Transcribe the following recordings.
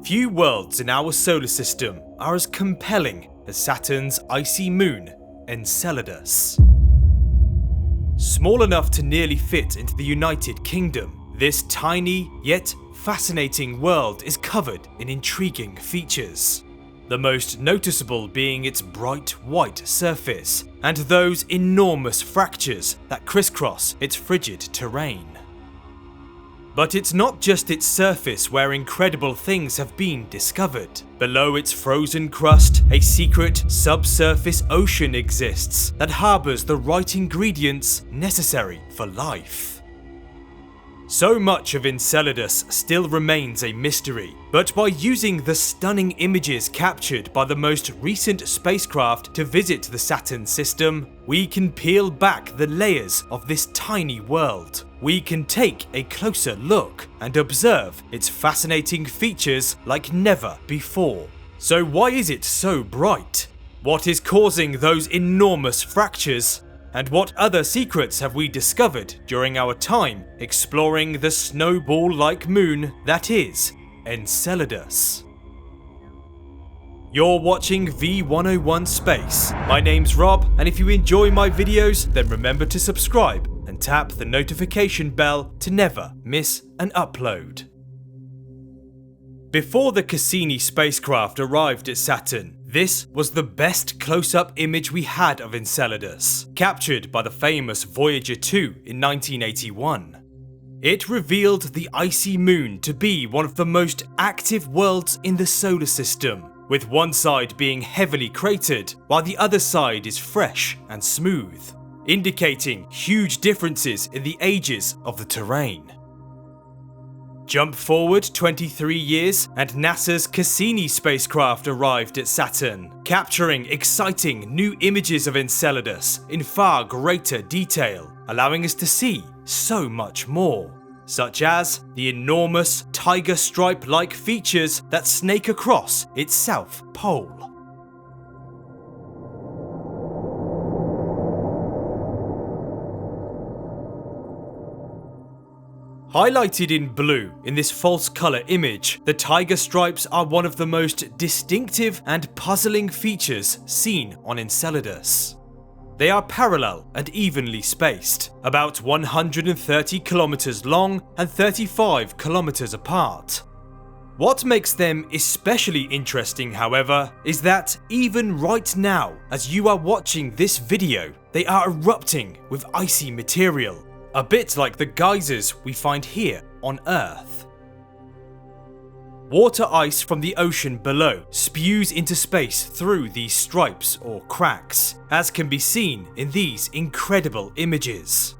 Few worlds in our solar system are as compelling as Saturn's icy moon, Enceladus. Small enough to nearly fit into the United Kingdom, this tiny yet fascinating world is covered in intriguing features. The most noticeable being its bright white surface and those enormous fractures that crisscross its frigid terrain. But it's not just its surface where incredible things have been discovered. Below its frozen crust, a secret subsurface ocean exists that harbours the right ingredients necessary for life. So much of Enceladus still remains a mystery, but by using the stunning images captured by the most recent spacecraft to visit the Saturn system, we can peel back the layers of this tiny world. We can take a closer look and observe its fascinating features like never before. So why is it so bright? What is causing those enormous fractures? And what other secrets have we discovered during our time exploring the snowball-like moon that is Enceladus? You're watching V101 Space. My name's Rob, and if you enjoy my videos, then remember to subscribe and tap the notification bell to never miss an upload. Before the Cassini spacecraft arrived at Saturn, this was the best close-up image we had of Enceladus, captured by the famous Voyager 2 in 1981. It revealed the icy moon to be one of the most active worlds in the solar system, with one side being heavily cratered while the other side is fresh and smooth, indicating huge differences in the ages of the terrain. Jump forward 23 years and NASA's Cassini spacecraft arrived at Saturn, capturing exciting new images of Enceladus in far greater detail, allowing us to see so much more, such as the enormous tiger stripe-like features that snake across its south pole. Highlighted in blue in this false colour image, the tiger stripes are one of the most distinctive and puzzling features seen on Enceladus. They are parallel and evenly spaced, about 130 kilometers long and 35 kilometers apart. What makes them especially interesting, however, is that even right now, as you are watching this video, they are erupting with icy material. A bit like the geysers we find here on Earth. Water ice from the ocean below spews into space through these stripes or cracks, as can be seen in these incredible images.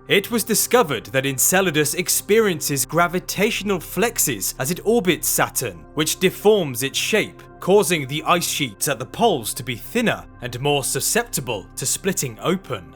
It was discovered that Enceladus experiences gravitational flexes as it orbits Saturn, which deforms its shape, causing the ice sheets at the poles to be thinner and more susceptible to splitting open.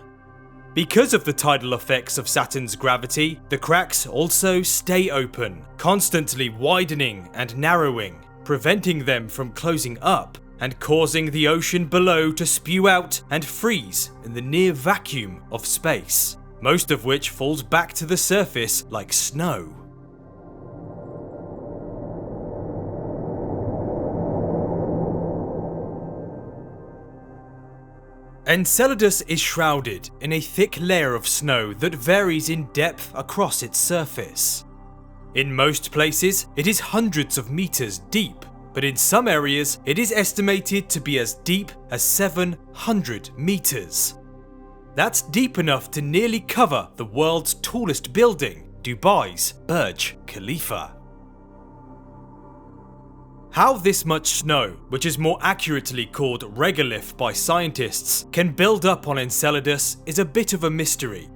Because of the tidal effects of Saturn's gravity, the cracks also stay open, constantly widening and narrowing, preventing them from closing up and causing the ocean below to spew out and freeze in the near vacuum of space, most of which falls back to the surface like snow. Enceladus is shrouded in a thick layer of snow that varies in depth across its surface. In most places, it is hundreds of meters deep, but in some areas, it is estimated to be as deep as 700 meters. That's deep enough to nearly cover the world's tallest building, Dubai's Burj Khalifa. How this much snow, which is more accurately called regolith by scientists, can build up on Enceladus is a bit of a mystery.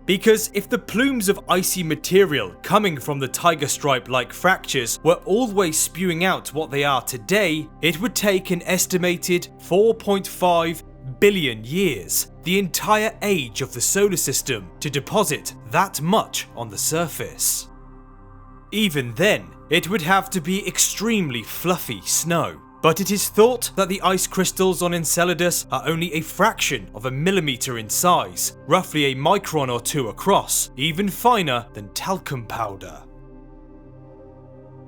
Because if the plumes of icy material coming from the tiger stripe-like fractures were always spewing out what they are today, it would take an estimated 4.5 billion years, the entire age of the solar system, to deposit that much on the surface. Even then, it would have to be extremely fluffy snow, but it is thought that the ice crystals on Enceladus are only a fraction of a millimeter in size, roughly a micron or two across, even finer than talcum powder.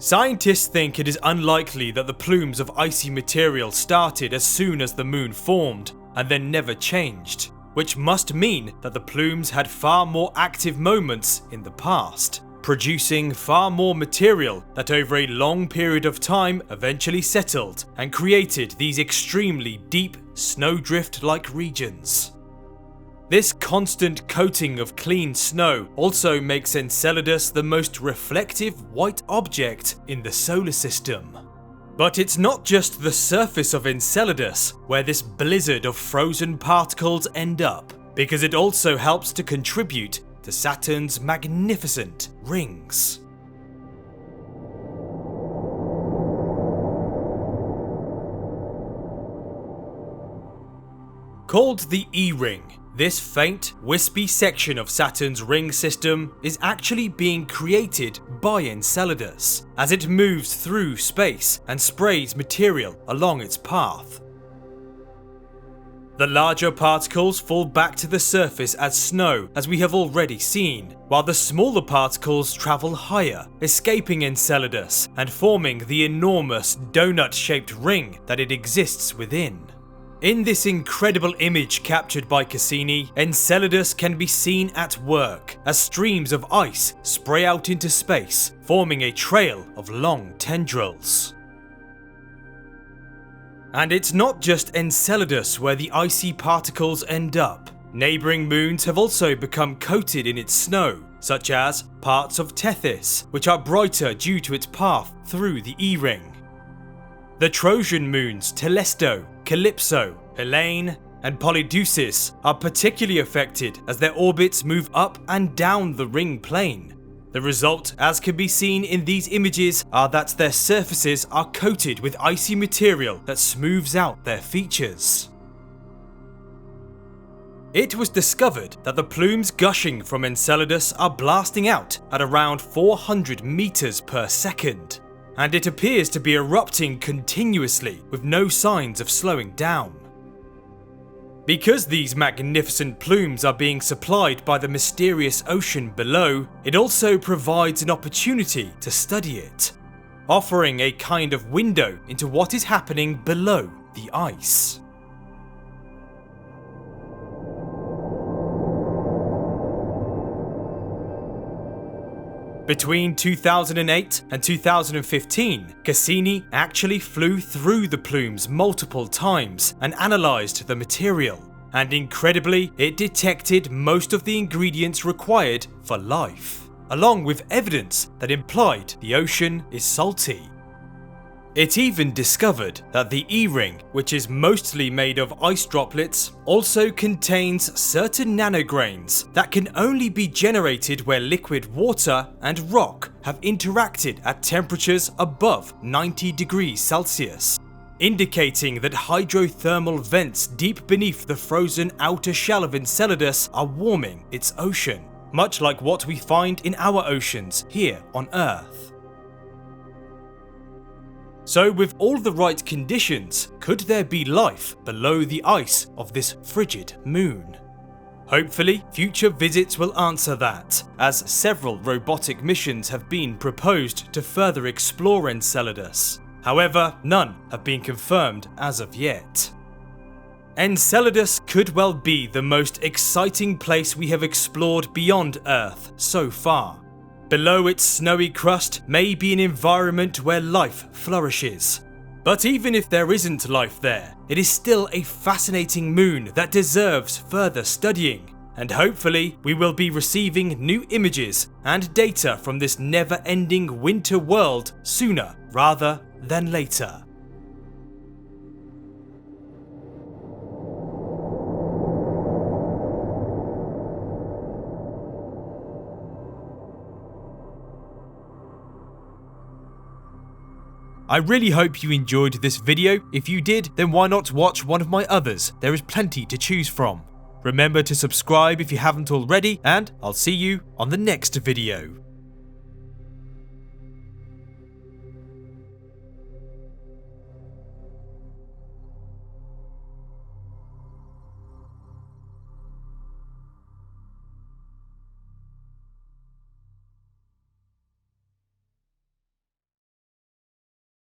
Scientists think it is unlikely that the plumes of icy material started as soon as the moon formed and then never changed, which must mean that the plumes had far more active moments in the past, producing far more material that over a long period of time eventually settled and created these extremely deep snowdrift-like regions. This constant coating of clean snow also makes Enceladus the most reflective white object in the solar system. But it's not just the surface of Enceladus where this blizzard of frozen particles end up, because it also helps to contribute to Saturn's magnificent rings. Called the E-ring, this faint, wispy section of Saturn's ring system is actually being created by Enceladus as it moves through space and sprays material along its path. The larger particles fall back to the surface as snow, as we have already seen, while the smaller particles travel higher, escaping Enceladus and forming the enormous donut-shaped ring that it exists within. In this incredible image captured by Cassini, Enceladus can be seen at work as streams of ice spray out into space, forming a trail of long tendrils. And it's not just Enceladus where the icy particles end up. Neighbouring moons have also become coated in its snow, such as parts of Tethys, which are brighter due to its path through the E-ring. The Trojan moons Telesto, Calypso, Helene, and Polydeuces are particularly affected as their orbits move up and down the ring plane. The result, as can be seen in these images, are that their surfaces are coated with icy material that smooths out their features. It was discovered that the plumes gushing from Enceladus are blasting out at around 400 meters per second. And it appears to be erupting continuously with no signs of slowing down. Because these magnificent plumes are being supplied by the mysterious ocean below, it also provides an opportunity to study it, offering a kind of window into what is happening below the ice. Between 2008 and 2015, Cassini actually flew through the plumes multiple times and analysed the material, and incredibly, it detected most of the ingredients required for life, along with evidence that implied the ocean is salty. It even discovered that the E-ring, which is mostly made of ice droplets, also contains certain nanograins that can only be generated where liquid water and rock have interacted at temperatures above 90 degrees Celsius, indicating that hydrothermal vents deep beneath the frozen outer shell of Enceladus are warming its ocean, much like what we find in our oceans here on Earth. So with all the right conditions, could there be life below the ice of this frigid moon? Hopefully, future visits will answer that, as several robotic missions have been proposed to further explore Enceladus. However, none have been confirmed as of yet. Enceladus could well be the most exciting place we have explored beyond Earth so far. Below its snowy crust may be an environment where life flourishes. But even if there isn't life there, it is still a fascinating moon that deserves further studying, and hopefully we will be receiving new images and data from this never-ending winter world sooner rather than later. I really hope you enjoyed this video. If you did, then why not watch one of my others? There is plenty to choose from. Remember to subscribe if you haven't already, and I'll see you on the next video.